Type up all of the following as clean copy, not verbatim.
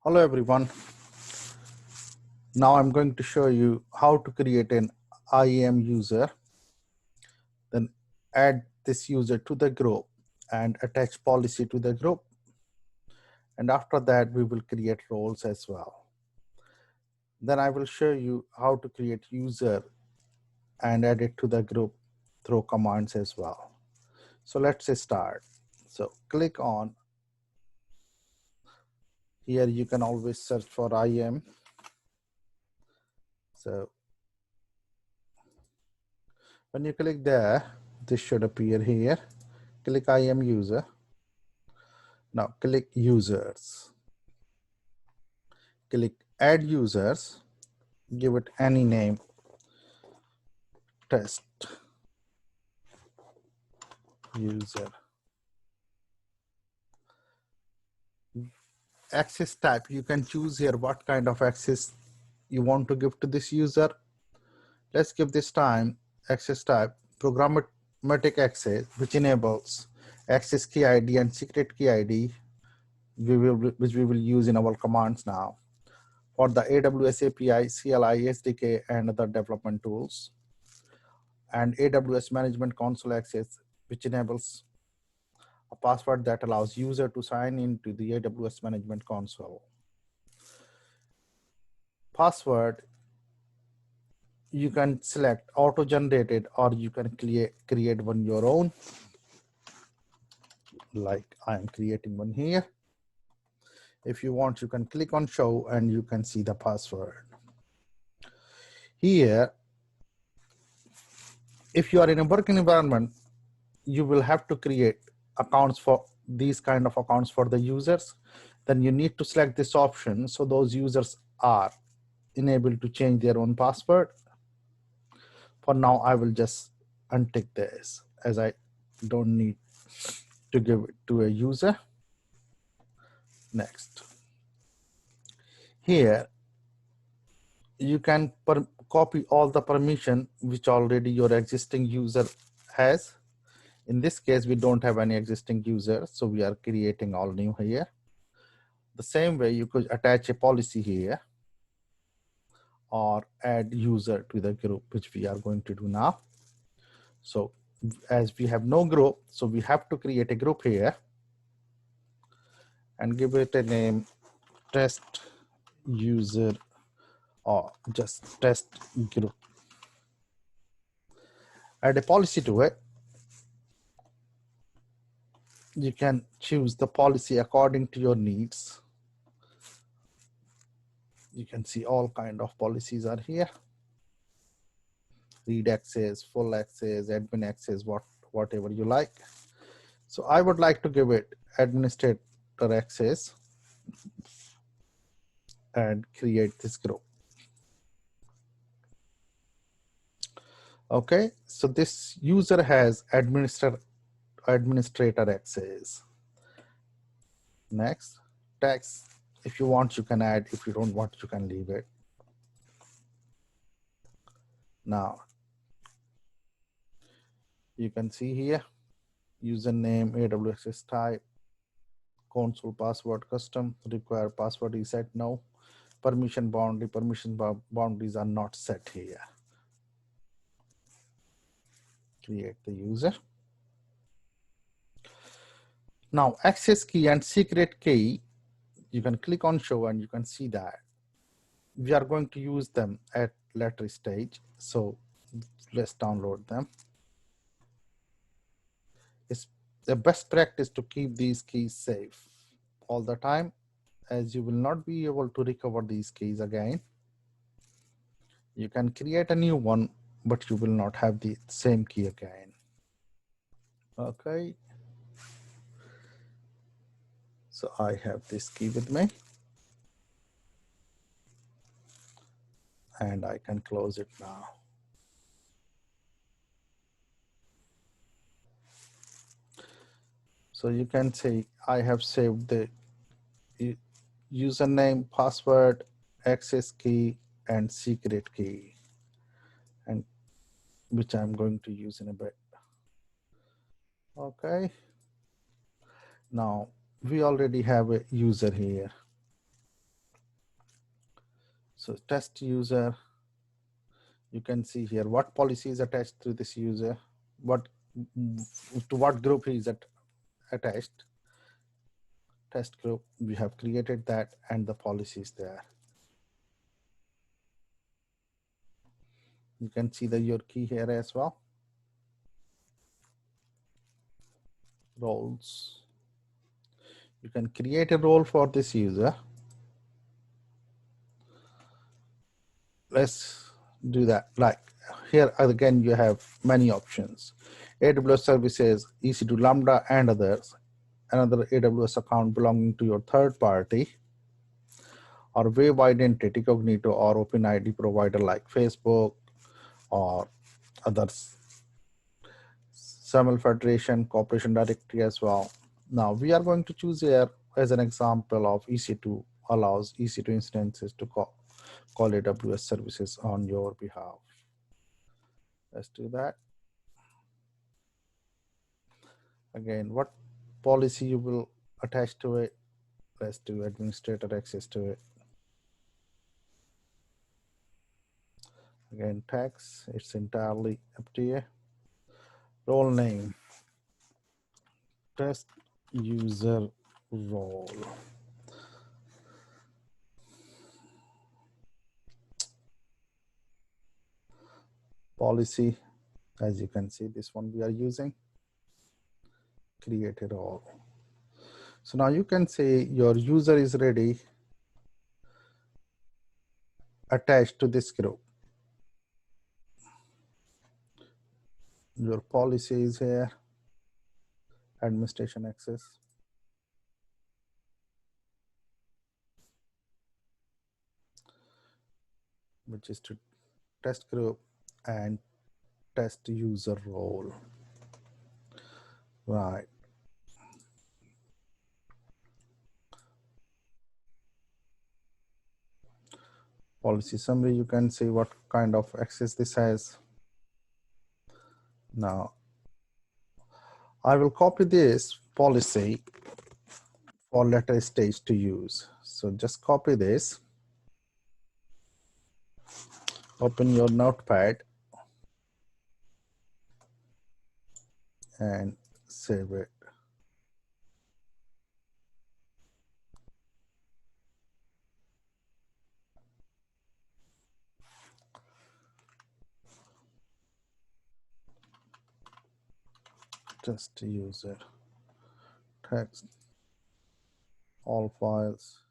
Hello everyone. Now I'm going to show you how to create an IAM user, then add this user to the group and attach policy to the group. And after that, we will create roles as well. Then I will show you how to create user and add it to the group through commands as well. So let's start. So click on here. You can always search for IAM. So when you click there, this should appear here. Click IAM user. Now click users. Click add users. Give it any name. Test user. Access type. You can choose here what kind of access you want to give to this user. Let's give this time access type programmatic access, which enables access key ID and secret key ID, which we will use in our commands now for the AWS API, CLI, SDK, and other development tools. And AWS Management Console access, which enables a password that allows user to sign into the AWS Management Console. Password, you can select auto-generated or you can create one your own. Like I am creating one here. If you want, you can click on show and you can see the password. Here, if you are in a working environment, you will have to create accounts for these kind of accounts for the users. Then you need to select this option so those users are enabled to change their own password. For now, I will just untick this as I don't need to give it to a user. Next. Here, you can copy all the permission which already your existing user has. In this case, we don't have any existing user, so we are creating all new here. The same way you could attach a policy here or add user to the group, which we are going to do now. So as we have no group, so we have to create a group here and give it a name test user or just test group. Add a policy to it. You can choose the policy according to your needs. You can see all kind of policies are here. Read access, full access, admin access, whatever you like. So I would like to give it administrator access and create this group. Okay, so this user has administrator access. Next, text. If you want, you can add. If you don't want, you can leave it. Now, you can see here, username, AWS type, console password custom, require password reset, no. Permission boundaries are not set here. Create the user. Now, access key and secret key, you can click on show and you can see that we are going to use them at later stage. So let's download them. It's the best practice to keep these keys safe all the time, as you will not be able to recover these keys again. You can create a new one, but you will not have the same key again. Okay. So I have this key with me. And I can close it now. So you can say, I have saved the username, password, access key, and secret key, and which I'm going to use in a bit. Okay. Now we already have a user here. So test user, you can see here what policy is attached to this user, what to what group is attached. Test group, we have created that, and the policy is there. You can see your key here as well. Roles. You can create a role for this user. Let's do that. Like here again, you have many options. AWS services, EC2 Lambda, and others. Another AWS account belonging to your third party, or web identity, Cognito, or OpenID provider like Facebook or others. SAML Federation, Corporation Directory as well. Now we are going to choose here as an example of EC2 allows EC2 instances to call AWS services on your behalf. Let's do that. Again, what policy you will attach to it? Let's do administrator access to it. Again, tags, it's entirely up to you. Role name, test user role. Policy, as you can see, this one we are using. Create a role. So now you can say your user is ready, attached to this group. Your policy is here, administration access. Which is to test group and test user role. Right. Policy summary, you can see what kind of access this has. Now, I will copy this policy for later stage to use. So just copy this, open your notepad and save it. Test user, text, all files,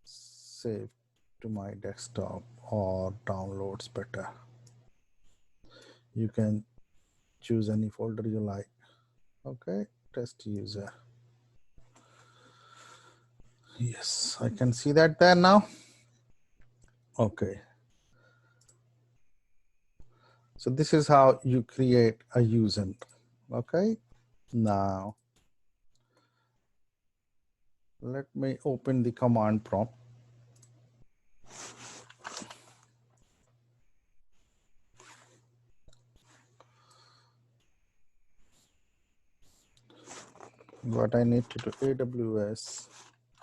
save to my desktop or downloads better. You can choose any folder you like. Okay, test user. Yes, I can see that there now. Okay. So this is how you create a user. Okay. Now, let me open the command prompt. What I need to do, AWS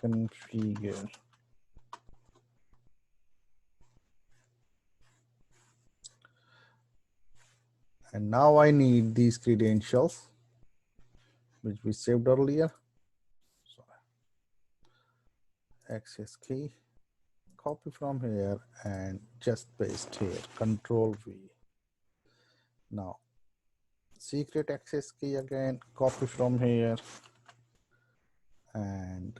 configure. And now I need these credentials, which we saved earlier. So, access key, copy from here and just paste here, Control V. Now, secret access key again, copy from here and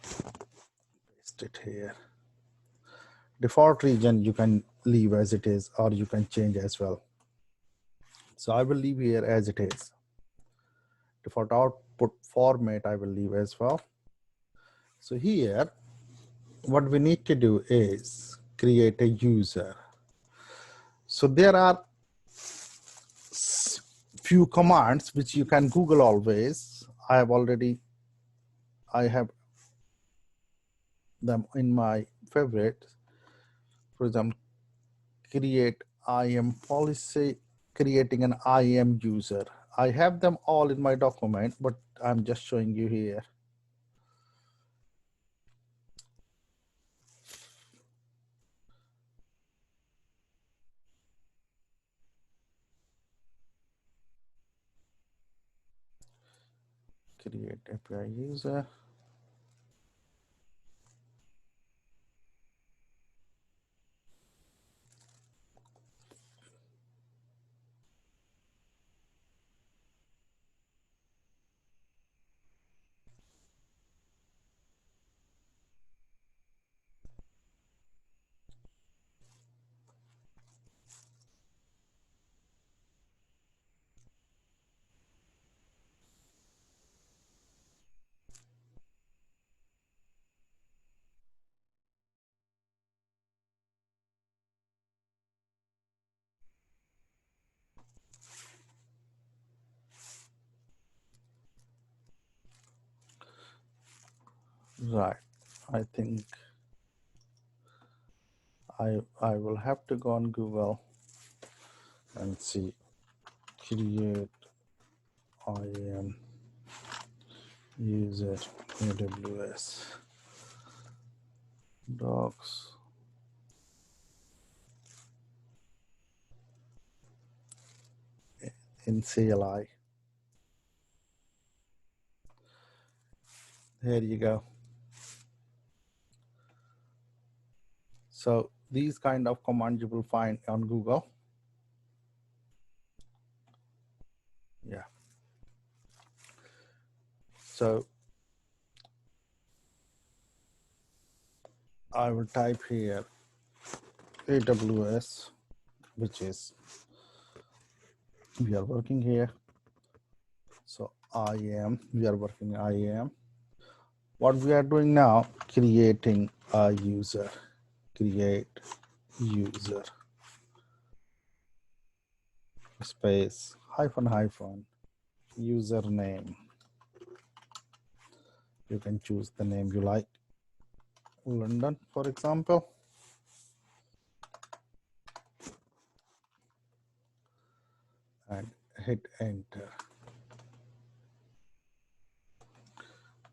paste it here. Default region you can leave as it is, or you can change as well. So I will leave here as it is. Default output format I will leave as well. So here, what we need to do is create a user. So there are few commands which you can Google always. I have them in my favorite. For example, create IAM policy, creating an IAM user. I have them all in my document, but I'm just showing you here. Create API user. Right. I think I will have to go on Google and see create IAM user AWS docs in CLI. Here you go. So these kind of commands you will find on Google. Yeah. So I will type here AWS, which is we are working here. So IAM, we are working IAM. What we are doing now, creating a user, create user space hyphen username. You can choose the name you like, London, for example. And hit enter.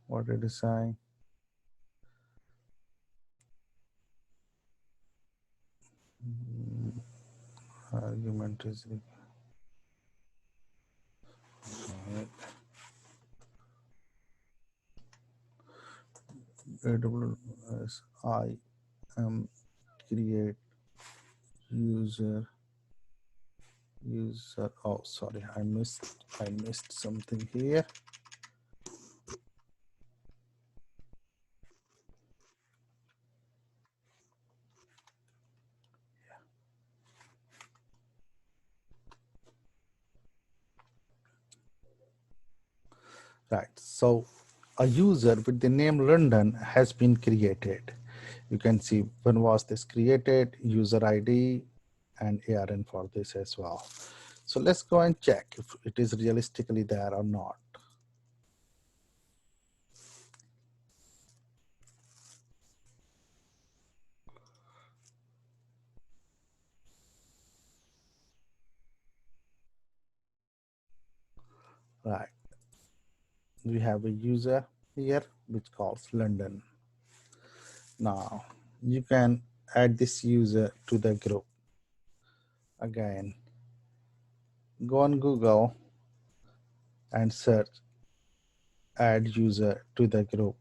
What did it say? Argument is AWS IAM create user. Oh, sorry, I missed something here. Right, so a user with the name London has been created. You can see when was this created, user ID and ARN for this as well. So let's go and check if it is realistically there or not. Right, we have a user here which calls London. Now you can add this user to the group. Again, go on Google and search add user to the group,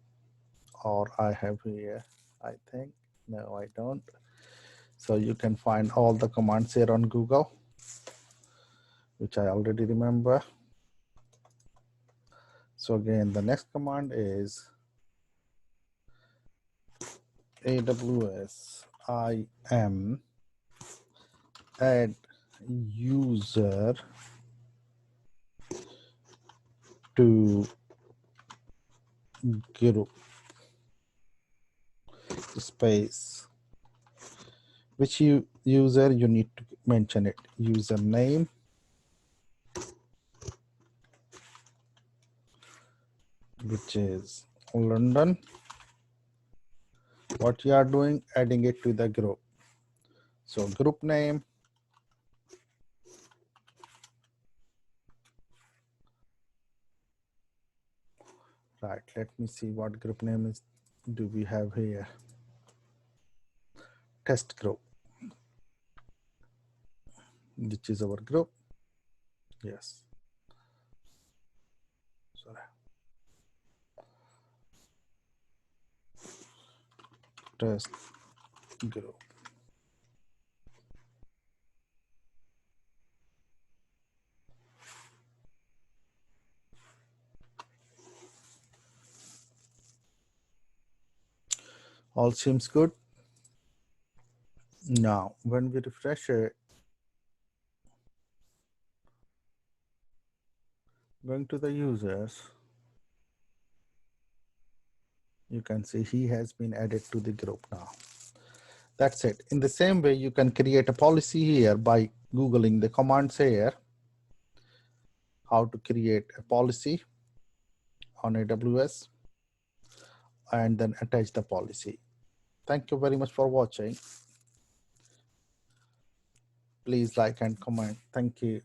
or I have here, I think, no, I don't. So you can find all the commands here on Google, which I already remember. So again, the next command is AWS IAM add user to group space. Which user you need to mention it, username, which is London. What you are doing, adding it to the group. So group name, right, let me see what group name is do we have here. Test group, which is our group. Yes, sorry. test group. All seems good. Now, when we refresh it, going to the users, you can see he has been added to the group now. That's it. In the same way, you can create a policy here by Googling the commands here, how to create a policy on AWS, and then attach the policy. Thank you very much for watching. Please like and comment. Thank you.